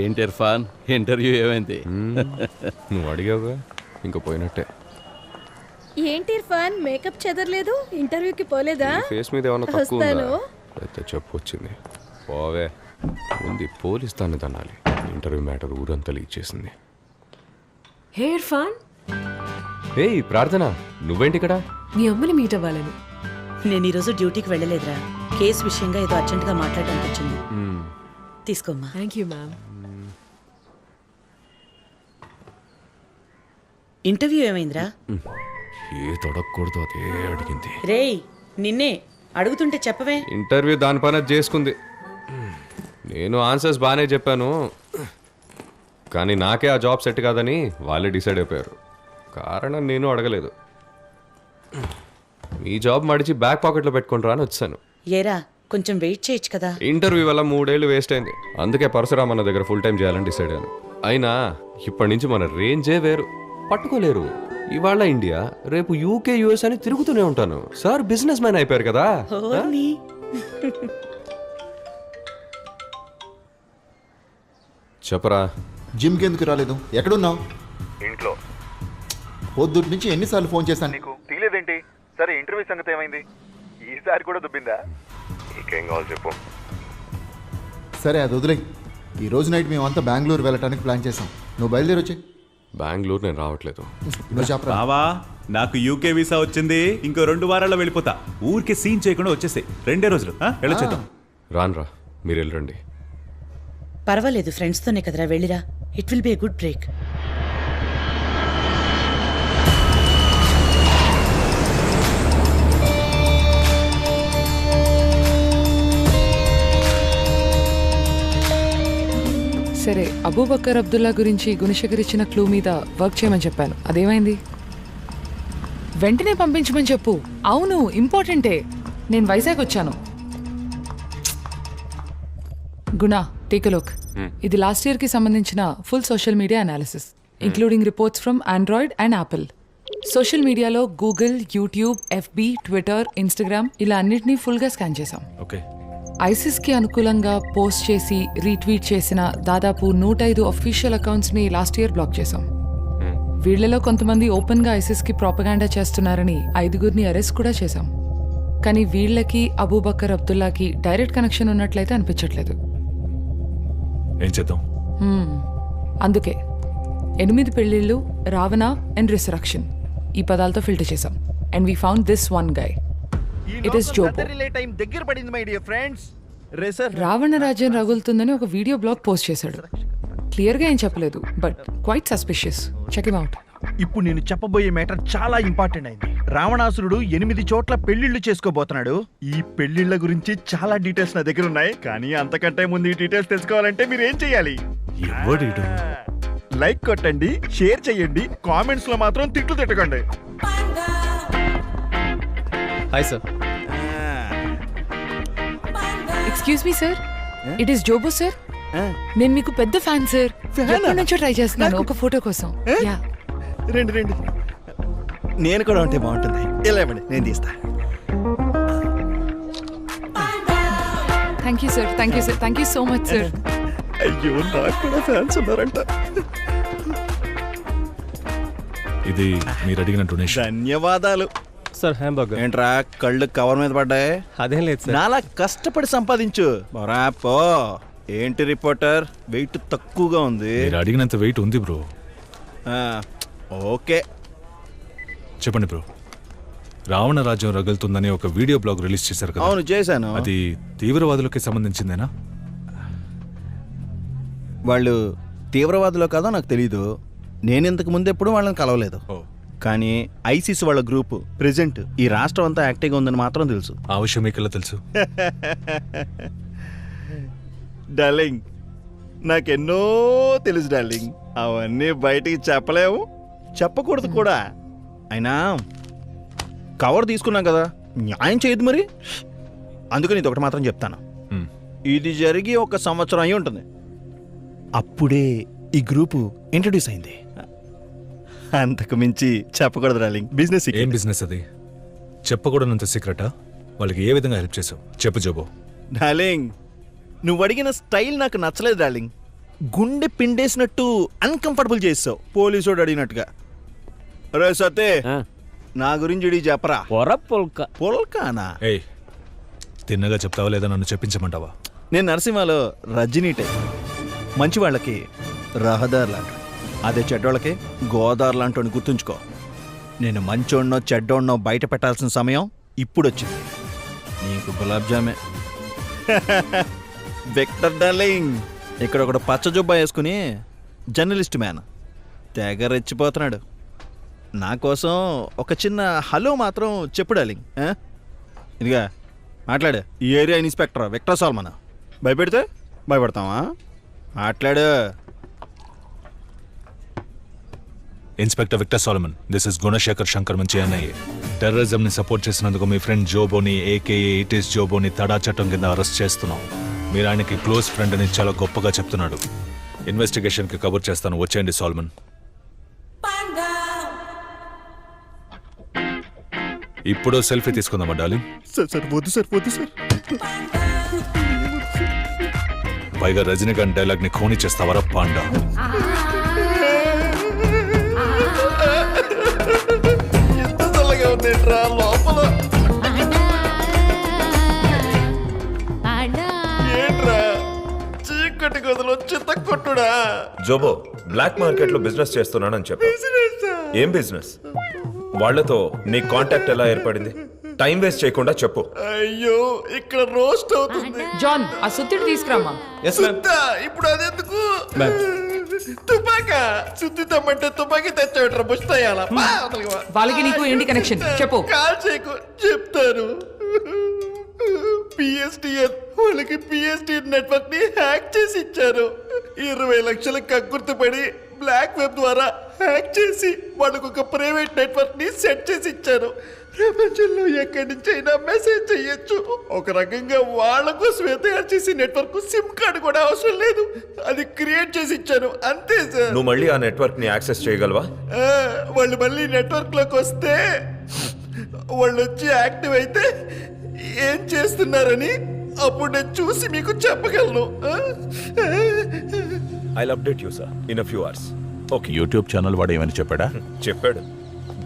ఏంటి ఇర్ఫాన్, ఇంటర్వ్యూ ఏమైంది? నువ్వు అడిగావుగా, ఇంకా పోయినట్టే. ఏంటి ఇర్ఫాన్, మేకప్ చెదరలేదు, ఇంటర్వ్యూకి పోలేదా? ఫేస్ మీద ఏమన్నా తక్కువ వస్తాను. ఉందా? అయితే చెప్పు వచ్చింది. పోవే, ఉంది పోలీస్ దాన్ని తన్నాలి. ఇంటర్వ్యూ మ్యాటర్ ఊరంతా లీక్ చేసింది. హే ఇర్ఫాన్, ఏయ్ ప్రార్థన, నువ్వేంటి ఇక్కడ? మీ అమ్మని మీట్ అవ్వాలను. నేను ఈరోజు డ్యూటీకి వెళ్ళలేదురా. కేసు విషయంగా ఏదో అర్జెంటుగా మాట్లాడడానికి వచ్చింది. తీసుకోమ్మా. Thank you ma'am. ఇంటర్వ్యూ ఏమైందిరా? ఏ తొడగకూడదు అదే అడిగింది. రేయ్, నిన్నే అడుగుతుంటే చెప్పవే. ఇంటర్వ్యూ దాని పని అది చేసుకుంది. నేను ఆన్సర్స్ బాగానే చెప్పాను, కానీ నాకే ఆ జాబ్ సెట్ కాదని వాళ్ళే డిసైడ్ అయిపోయారు. కారణం నేను అడగలేదు. మీ జాబ్ మడిచి బ్యాక్ పాకెట్లో పెట్టుకుంటారా అని వచ్చాను. ఏరా, కొంచెం వెయిట్ చేయొచ్చు కదా. ఇంటర్వ్యూ వల్ల 3 ఏళ్ళు వేస్ట్ అయింది. అందుకే పరశురామ్ అన్న దగ్గర ఫుల్ టైం చేయాలని డిసైడ్ అయ్యాను. అయినా ఇప్పటి నుంచి మన రేంజే వేరు, పట్టుకోలేరు. ఇవాళ ఇండియా, రేపు యూకే యుఎస్ అని తిరుగుతూనే ఉంటాను. సార్ బిజినెస్ మ్యాన్ అయిపోయారు కదా. ఓర్ని. చెప్పరా. జిమ్కి ఎందుకు రాలేదు? ఎక్కడున్నావు? ఇంట్లో. పొద్దుటి నుంచి ఎన్నిసార్లు ఫోన్ చేశాను నీకు తీలేదేంటి? సరే ఇంటర్వ్యూ సంగతి ఏమైంది? ఈసారి కూడా దుబ్బిందా? నీకేం కావాలి చెప్పు. సరే అది వదిలే. ఈ రోజు నైట్ మేమంతా బెంగళూరు వెళ్ళటానికి ప్లాన్ చేసాం. నువ్వు బయలుదేరి వచ్చే. బెంగళూరు నేను రావట్లేదు. నువ్వు చెప్పరా. బావా, నాకు యూకే వీసా వచ్చింది. ఇంకో 2 వారాల్లో వెళ్ళిపోతా. ఊరికే సీన్ చేయకుండా వచ్చేసాయి. 2 రోజులు వెళ్ళొచ్చేద్దాం. రాన్రా, మీరు వెళ్ళండి. పర్వాలేదు, ఫ్రెండ్స్తోనే కదరా, వెళ్ళిరా. It will be a good break. సరే, అబూబకర్ అబ్దుల్లా గురించి గుణశేఖర్ ఇచ్చిన క్లూ మీద వర్క్ చేయమని చెప్పాను. అదేమైంది? వెంటనే పంపించమని చెప్పు. అవును, ఇంపార్టెంటే. నేను వైజాగ్ వచ్చాను. Guna, take a look. ఇది లాస్ట్ ఇయర్కి సంబంధించిన full social media analysis, including reports from Android and Apple. Social మీడియాలో Google, YouTube, FB, Twitter, Instagram ఇలా అన్నిటినీ ఫుల్గా స్కాన్ చేశాం. ఓకే. ఐసిస్కి అనుకూలంగా పోస్ట్ చేసి రీట్వీట్ చేసిన దాదాపు 105 అఫీషియల్ అకౌంట్స్ని లాస్ట్ ఇయర్ బ్లాక్ చేశాం. వీళ్లలో కొంతమంది ఓపెన్గా ఐసిస్కి ప్రాపగాండా చేస్తున్నారని 5గురిని అరెస్ట్ కూడా చేశాం. కానీ వీళ్లకి అబూబకర్ అబ్దుల్లాకి డైరెక్ట్ కనెక్షన్ ఉన్నట్లయితే అనిపించట్లేదు. ఏం చేద్దాం? అందుకే 8 పెళ్లిళ్ళు, రావణ అండ్ రిసరక్షన్ ఈ పదాలతో ఫిల్టర్ చేశాం. And we found this one guy. It is జోబో. రావణ రాజ్యం రగులుతుందని ఒక వీడియో బ్లాగ్ పోస్ట్ చేశాడు. క్లియర్గా ఏం చెప్పలేదు, but quite suspicious. Check him out. ఇప్పుడు నేను చెప్పబోయే మ్యాటర్ చాలా ఇంపార్టెంట్ అయింది. రావణాసురుడు 8 చోట్ల పెళ్లిళ్ళు చేసుకోబోతున్నాడు. ఈ పెళ్లిళ్ళ గురించి చాలా డీటెయిల్స్ నా దగ్గర ఉన్నాయి. కానీ అంతకంటే ముందు ఈ డీటెయిల్స్ తెలుసుకోవాలంటే మీరు ఏం చేయాలి? లైక్ కొట్టండి, షేర్ చేయండి, కామెంట్స్ లో మాత్రం తిట్లు తిట్టకండి. Hi sir. Excuse me sir, it is జోబో సార్. నేను మీకు పెద్ద ఫ్యాన్ సార్. ఎప్పటి నుంచో ట్రై చేస్తున్నాను ఒక ఫోటో కోసం. యా, రండి. నేను కూడా ఉంటే బాగుంటుంది. ఇలా ఇవ్వండి, నేను తీస్తా. Thank you sir, thank you sir, thank you so much sir. అయ్యో, నాకు కూడా ఫ్యాన్స్ ఉన్నారంట. ఇది మీరు అడిగిన డొనేషన్. ధన్యవాదాలు సార్. హ్యాంబర్గర్. ఏంట్రా కళ్ళు కవర్ మీద పడ్డాయి? అదేం లేదు సార్. నాలా కష్టపడి సంపాదించు. పో. ఏంటి రిపోర్టర్, వెయిట్ తక్కువగా ఉంది. మీరు అడిగినంత వెయిట్ ఉంది బ్రో. ఓకే, చెప్పండి బ్రో. రావణ రాజ్యం రగులుతుందని ఒక వీడియో బ్లాగ్ రిలీజ్ చేశారు కదా? అవును, చేశాను. అది తీవ్రవాదులకి సంబంధించిందేనా? వాళ్ళు తీవ్రవాదులో కాదో నాకు తెలీదు. నేను ఇంతకు ముందు ఎప్పుడు వాళ్ళని కలవలేదు. కానీ ఐసిస్ వాళ్ళ గ్రూప్ ప్రెసెంట్ ఈ రాష్ట్రం అంతా యాక్టివ్గా ఉందని మాత్రం తెలుసు. ఆ విషయం మీకు ఎలా తెలుసు? డార్లింగ్, నాకెన్నో తెలుసు డార్లింగ్. అవన్నీ బయటికి చెప్పలేము, చెప్పకూడదు కూడా. అయినా కవర్ తీసుకున్నాం కదా, న్యాయం చేయదు మరి. అందుకని ఇది ఒకటి మాత్రం చెప్తాను. ఇది జరిగి 1 సంవత్సరం అయి ఉంటుంది. అప్పుడే ఈ గ్రూపు ఇంట్రడ్యూస్ అయింది. అంతకు మించి చెప్పకూడదు డార్లింగ్. బిజినెస్. ఏం బిజినెస్ అది? చెప్పకూడనంత సీక్రెటా? వాళ్ళకి ఏ విధంగా హెల్ప్ చేసావు చెప్పు జోబో. డార్లింగ్, నువ్వు అడిగిన స్టైల్ నాకు నచ్చలేదు డార్లింగ్. గుండె పిండేసినట్టు అన్కంఫర్టబుల్ చేసావు పోలీసోడు అడిగినట్టుగా. రే సతే, నా గురించి ఇడి చెప్పరా. పొల్కానా? ఏయ్, తిన్నగా చెప్తావా లేదా నన్ను చెప్పించమంటావా? నేను నరసింహలో రజనీ టైప్. మంచి వాళ్ళకి రహదార్ లాంటి, అదే చెడ్డోళ్ళకి గోదావరి లాంటి గుర్తుంచుకో. నేను మంచోడినో చెడ్డోడినో బయట పెట్టాల్సిన సమయం ఇప్పుడు వచ్చింది. నీకు గులాబ్ జామే. విక్టర్ డార్లింగ్, ఇక్కడ ఒకడు పచ్చ జుబ్బా వేసుకుని జర్నలిస్ట్ మ్యాన్ తెగ రెచ్చిపోతున్నాడు. నా కోసం ఒక చిన్న హలో మాత్రం చెప్పు డార్లింగ్. ఇదిగా మాట్లాడు. ఈ ఏరియా ఇన్స్పెక్టర్ విక్టర్ సాల్మన్. భయపెడితే భయపడతావా? మాట్లాడు. Inspector Victor Solomon, this is Gunashekar Shankar మంచి అన్నయ్య. టెర్రరిజం ని సపోర్ట్ చేసినందుకు మీ ఫ్రెండ్ జోబోని ఏకేఏ ఇటిస్ జోబోని తడా చట్టం కింద అరెస్ట్ చేస్తున్నాం. మీరు ఆయనకి క్లోజ్ ఫ్రెండ్ అని చాలా గొప్పగా చెప్తున్నాడు. ఇన్వెస్టిగేషన్ కి కవర్ చేస్తాను, వచ్చేయండి సోల్మన్. ఇప్పుడు సెల్ఫీ తీసుకుందామా డార్లింగ్? సార్ వద్దు సార్, వద్దు సార్. పైగా రజనీకాంత్ డైలాగ్ ని ఖూనీ చేస్తావరా పాండా? లోపల చీకటి గదిలో చిత్త కొట్టుడా. జోబో, బ్లాక్ మార్కెట్ లో బిజినెస్ చేస్తున్నానని చెప్పు. ఏం బిజినెస్? వాళ్లతో నీ కాంటాక్ట్ ఎలా ఏర్పడింది? టైం వేస్ట్ చేయకుండా చెప్పు. అయ్యో, ఇక్కడ రోస్ట్ అవుతుంది. జాన్, ఆ సుత్తిడి తీసుకురామా. సుత్తా? ఇప్పుడు అదెందుకు? తుపాకా సుత్తి తమ్మంటే తుపాకీ తెచ్చాడు. బుస్తాయాల వాళ్ళకి నీకు ఏంటి కనెక్షన్ చెప్పు. కాల్ చేయకు, చెప్తాను. పిఎస్టిఎన్ వాళ్ళకి పిఎస్టిఎన్ నెట్వర్క్ ని హ్యాక్ చేసి ఇచ్చారు. 20 లక్షల కక్కుర్తిపడి బ్లాక్ వెబ్ ద్వారా హ్యాక్ చేసి వాళ్ళకు ఒక ప్రైవేట్ నెట్వర్క్ ని సెట్ చేసి ఇచ్చారు. ప్రపంచంలో ఎక్కడి నుంచి అయినా మెసేజ్ చెయ్యొచ్చు. ఒక రకంగా వాళ్ళ కోసం తయారు చేసి నెట్వర్క్ సిమ్ కార్డు కూడా అవసరం లేదు, అది క్రియేట్ చేసి ఇచ్చాను అంతే సార్. నువ్వు మళ్ళీ ఆ నెట్వర్క్ ని యాక్సెస్ చేయగలవా? వాళ్ళు మళ్ళీ నెట్వర్క్ లోకి వస్తే, వాళ్ళు వచ్చి యాక్టివ్ అయితే ఏం చేస్తున్నారని అప్పుడు నేను చూసి మీకు చెప్పగలను. I'll update you, sir, in a few hours. Okay. YouTube channel వాడు ఏమని చెప్పాడా? చెప్పాడు.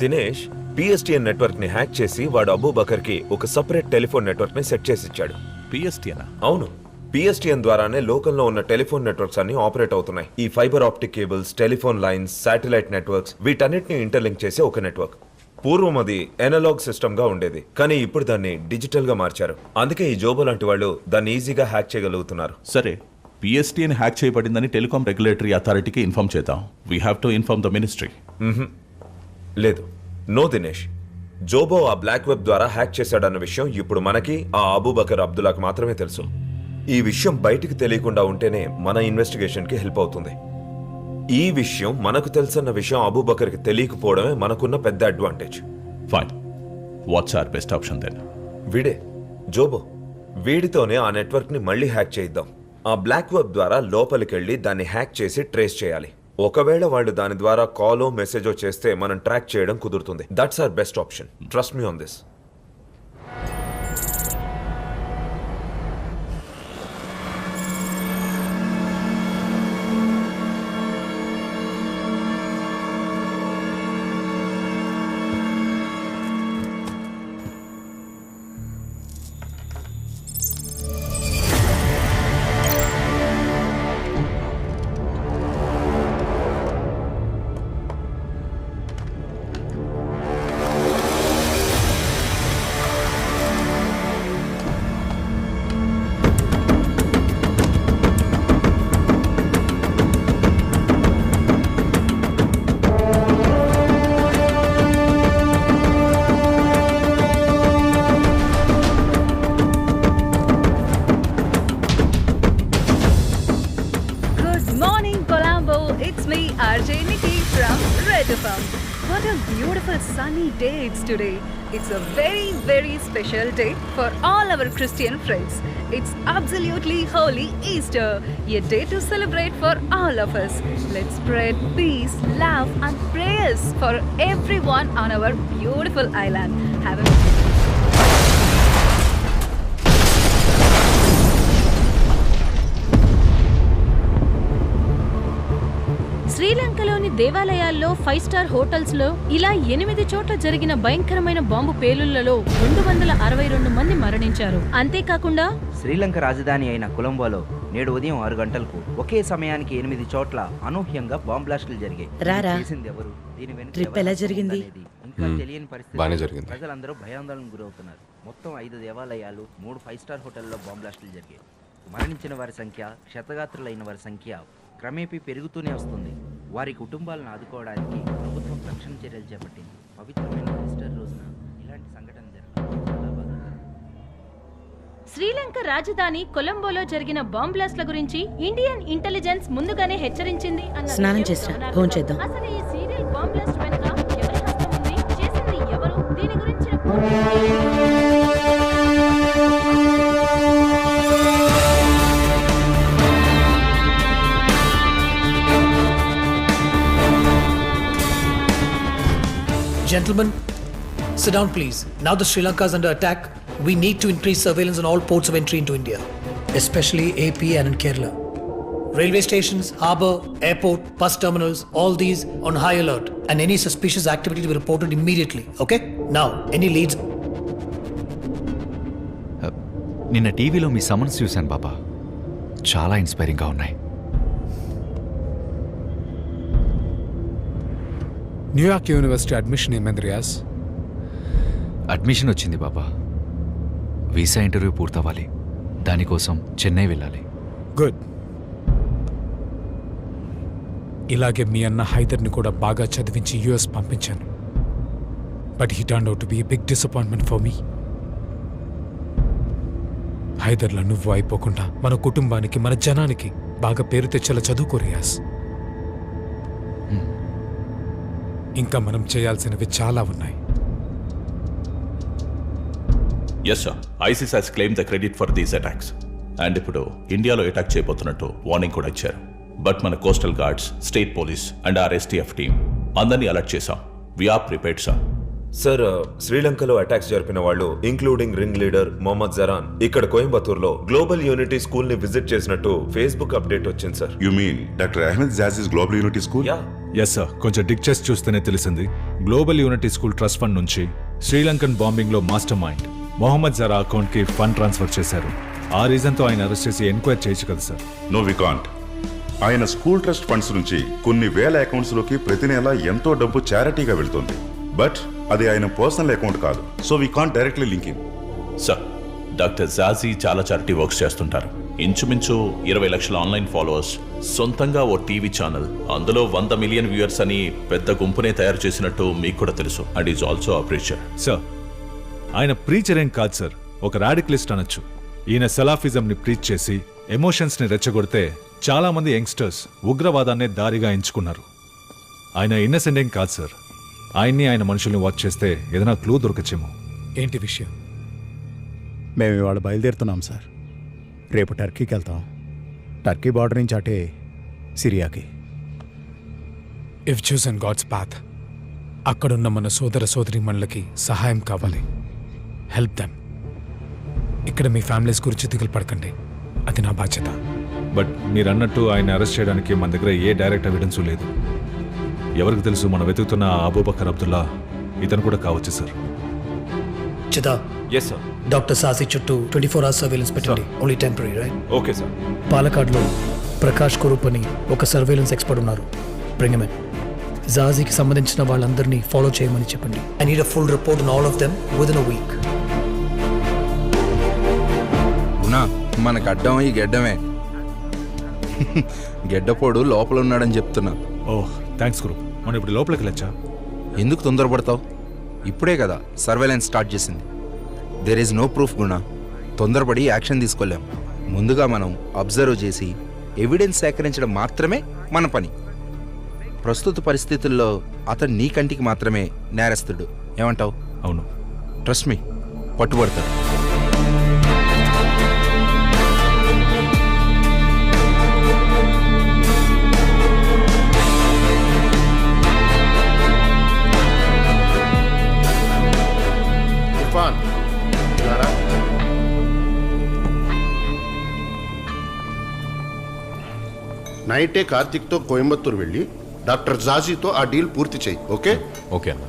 దినేష్ పిఎస్టిఎన్ నెట్వర్క్ ని హ్యాక్ చేసి వాడు అబూబకర్ కి ఒక సెపరేట్ టెలిఫోన్ నెట్వర్క్ ని సెట్ చేసి ఇచ్చాడు. పిఎస్టీనా? అవును, పిఎస్టిఎన్ ద్వారానే లోకల్లో ఉన్న టెలిఫోన్ నెట్వర్క్స్ అన్ని ఆపరేట్ అవుతున్నాయి. ఈ fibre optic cables, telephone lines, satellite networks, వీటన్నిటిని ఇంటర్లింక్ చేసే ఒక నెట్వర్క్. పూర్వం అది ఎనలాగ్ సిస్టమ్ గా ఉండేది, కానీ ఇప్పుడు దాన్ని డిజిటల్ గా మార్చారు. అందుకే ఈ జోబో లాంటి వాళ్ళు దాన్ని ఈజీగా హ్యాక్ చేయగలుగుతున్నారు. సరే, పిఎస్టీని హ్యాక్ చేయబడిందని టెలికాం రెగ్యులేటరీ అథారిటీకి ఇన్ఫార్మ్ చేద్దాం. We have to inform the ministry. లేదు, నో దినేష్. జోబో ఆ బ్లాక్ వెబ్ ద్వారా హ్యాక్ చేశాడన్న విషయం ఇప్పుడు మనకి, ఆ అబూబకర్ అబ్దుల్లాకి మాత్రమే తెలుసు. ఈ విషయం బయటికి తెలియకుండా ఉంటేనే మన ఇన్వెస్టిగేషన్ కి హెల్ప్ అవుతుంది. ఈ విషయం మనకు తెలుసన్న విషయం అబూబకర్కి తెలియకపోవడమే మనకున్న పెద్ద advantage. Fine, what's are best option then? వీడే జోబో. వీడితోనే ఆ నెట్వర్క్ ని మళ్ళీ హ్యాక్ చేయిద్దాం. ఆ బ్లాక్ వెబ్ ద్వారా లోపలికెళ్ళి దాన్ని హ్యాక్ చేసి ట్రేస్ చేయాలి. ఒకవేళ వాళ్ళు దాని ద్వారా కాలో మెసేజో చేస్తే మనం ట్రాక్ చేయడం కుదురుతుంది. That's our best option. Trust me on this. RJ Nikki from Red FM. What a beautiful sunny day it's today. It's a very, very special day for all our Christian friends. It's absolutely holy Easter, a day to celebrate for all of us. Let's spread peace, love and prayers for everyone on our beautiful island. Have a శ్రీలంకలోని దేవాలయాల్లో 5 star hotels లో ఇలా 8 చోట్ల జరిగిన భయంకరమైన bomb పేలుళ్లలో 262 మంది మరణించారు. అంతేకాకుండా శ్రీలంక రాజధాని అయిన కొలంబోలో నేడు ఉదయం 6 గంటలకు ఒకే సమయానికి 8 చోట్ల అనూహ్యంగా బాంబ్ బ్లాస్టులు జరిగాయి. రారా. చేసింది ఎవరు, దీని వెనుక ట్రిప్ ఎలా ఎవరు జరిగింది? అనేది ఇంకా తెలియని బాగానే పరిస్థితి. జరిగింది. ప్రజలందరూ భయాందోళనకు గురవుతున్నారు. మొత్తం 5 దేవాలయాలు, 3 5 స్టార్ హోటల్లో బాంబ్ బ్లాస్టులు జరిగాయి. మరణించిన వారి సంఖ్య, క్షతగాత్రులైన వారి సంఖ్య క్రమేపీ పెరుగుతూనే వస్తుంది. వారి కుటుంబాలను ఆదుకోవడానికి ప్రభుత్వం రక్షణ చర్యలు చేపట్టింది. పవిత్రమైన ఈస్టర్ రోజున ఇలాంటి సంఘటన జరగడం చాలా బాధాకరం. శ్రీలంక రాజధాని కొలంబోలో జరిగిన బాంబ్ బ్లాస్ట్ల గురించి ఇండియన్ ఇంటెలిజెన్స్ ముందుగానే హెచ్చరించింది అన్న స్నానం విషయం చేసిరా, గమనార్హం. భోంచేద్దాం. అసలు ఈ సీరియల్ బాంబ్ బ్లాస్ట్ వెనుక ఎవరి హస్తం ఉంది, చేసింది ఎవరు, దీని గురించిన పూర్తి Gentlemen, sit down please. Now that Sri Lanka is under attack, we need to increase surveillance on all ports of entry into India, especially AP and in Kerala. Railway stations, harbour, airport, bus terminals, all these on high alert, and any suspicious activity to be reported immediately, okay? Now, any leads? నిన్న టీవీలో మీ summons చూశాను బాబా, చాలా ఇన్స్పైరింగ్గా ఉన్నాయి. New York university admission ఏమైంది Riyaz? Admission వచ్చింది బాబా, visa interview పూర్తవ్వాలి, దానికోసం చెన్నై వెళ్ళాలి. Good. ఇలాగే మీ అన్న హైదర్ని కూడా బాగా చదివించి యుఎస్ పంపించాను. But he turn out to be a big disappointment for me. హైదర్లో నువ్వు అయిపోకుండా మన కుటుంబానికి, మన జనానికి బాగా పేరు తెచ్చేలా చదువుకో రియాజ్. ఇంకా మనం చేయాల్సినవి చాలా ఉన్నాయి. Yes sir, ISIS has claim the credit for these attacks. And ఇప్పుడు ఇండియాలో అటాక్ చేయబోతున్నట్టు వార్నింగ్ కూడా ఇచ్చారు. బట్ మన coastal guards, state police and R STF team అందరినీ అలర్ట్ చేశాం. We are prepared sir. సార్, శ్రీలంకలో అటాక్స్ జరిపిన వాళ్ళు including ring leader Mohammed Zahran ఇక్కడ కోయంబత్తూర్లో గ్లోబల్ యూనిటీ స్కూల్ ని విజిట్ చేసినట్టు ఫేస్బుక్ అప్డేట్ వచ్చింది సార్. యు మీన్ డాక్టర్ అహ్మద్ జాజీస్ global unity school? Yes sir, కొంచెం డిక్ చేసి చూస్తేనే తెలిసింది. Global unity school trust fund నుంచి శ్రీలంకన్ బాంబింగ్ లో మాస్టర్ మైండ్ మొహమ్మద్ జరా అకౌంట్ కి ఫండ్ ట్రాన్స్ఫర్ చేశారు. ఆ రీజన్ తో ఆయన అరెస్ట్ చేసి ఎంక్వైరీ చేయొచ్చు కదా సార్? No we can't. ఆయన స్కూల్ ట్రస్ట్ ఫండ్స్ నుంచి కొన్ని వేల అకౌంట్స్ లోకి ప్రతి నెల ఎంతో డబ్బు చారిటీగా వెళ్తుంది. బట్ అది ఆయన పర్సనల్ అకౌంట్ కాదు. So we can't directly link him. Sir, doctor Jazi చాలా చారిటీ వర్క్స్ చేస్తుంటారు. ఇంచుమించు 20 లక్షల ఆన్లైన్ ఫాలోవర్స్, సొంతంగా ఓ టీవీ ఛానల్, అందులో 100 మిలియన్ వ్యూయర్స్ అని పెద్ద గుంపునే తయారు చేసినట్టు మీకు కూడా తెలుసు. And is also a preacher. Sir, ఆయన ప్రీచర్ ఏం కాదు సార్, ఒక రాడికలిస్ట్ అనొచ్చు. ఈయన సలాఫిజం ని ప్రీచ్ చేసి ఎమోషన్స్ ని రెచ్చగొడితే చాలా మంది యంగ్స్టర్స్ ఉగ్రవాదాన్నే దారిగా ఎంచుకున్నారు. ఆయన ఇన్నసెంట్ ఏం కాదు సార్. ఆయన్ని, ఆయన మనుషుల్ని వాచ్ చేస్తే ఏదైనా క్లూ దొరకచ్చేమో. ఏంటి విషయం? మేము ఇవాళ బయలుదేరుతున్నాం సార్. రేపు టర్కీకి వెళ్తాం. టర్కీ బార్డర్ నుంచి అటే సిరియాకి. ఇఫ్ చూసన్ గాడ్స్ పాత్, అక్కడున్న మన సోదర సోదరీమణులకి సహాయం కావాలి. Help them. ఇక్కడ మీ ఫ్యామిలీస్ గురించి దిగులు పడకండి, అది నా బాధ్యత. బట్ మీరు అన్నట్టు ఆయన అరెస్ట్ చేయడానికి మన దగ్గర ఏ డైరెక్ట్ ఎవిడెన్స్ లేదు. ఎవరికి తెలుసు, మనం వెతుకుతున్న అబూబకర్ అబ్దుల్లా ఇతను కూడా కావచ్చు సార్. చిదా. Yes sir. డాక్టర్ సాసి చుట్టూ 24 hours సర్వేలెన్స్ పెట్టండి. Only temporary, right? Okay sir. పాలకాడ్లో ప్రకాష్ కురూప్ అని ఒక సర్వేలెన్స్ ఎక్స్పర్ట్ ఉన్నారు. Bring him in. జాజీకి సంబంధించిన వాళ్ళందరినీ ఫాలో చేయమని చెప్పండి. I need a full report on all of them within a week. మనకు అడ్డం ఈ గెడ్డమే. గెడ్డపోడు లోపల ఉన్నాడని చెప్తున్నా. Oh, thanks group. మనం ఇప్పుడు లోపలికి వెళ్ళొచ్చా? ఎందుకు తొందరపడతావు? ఇప్పుడే కదా సర్వేలెన్స్ స్టార్ట్ చేసింది. దెర్ ఈజ్ నో ప్రూఫ్ గుణ. తొందరపడి యాక్షన్ తీసుకోలేం. ముందుగా మనం అబ్జర్వ్ చేసి ఎవిడెన్స్ సేకరించడం మాత్రమే మన పని. ప్రస్తుత పరిస్థితుల్లో అతను నీ కంటికి మాత్రమే నేరస్తుడు. ఏమంటావు? అవును. ట్రస్ట్ మీ, పట్టుబడతాడు. నైటే కార్తిక్తో కోయంబత్తూరు వెళ్ళి డాక్టర్ జాజీతో ఆ డీల్ పూర్తి చేయి. ఓకే ఓకే అన్న.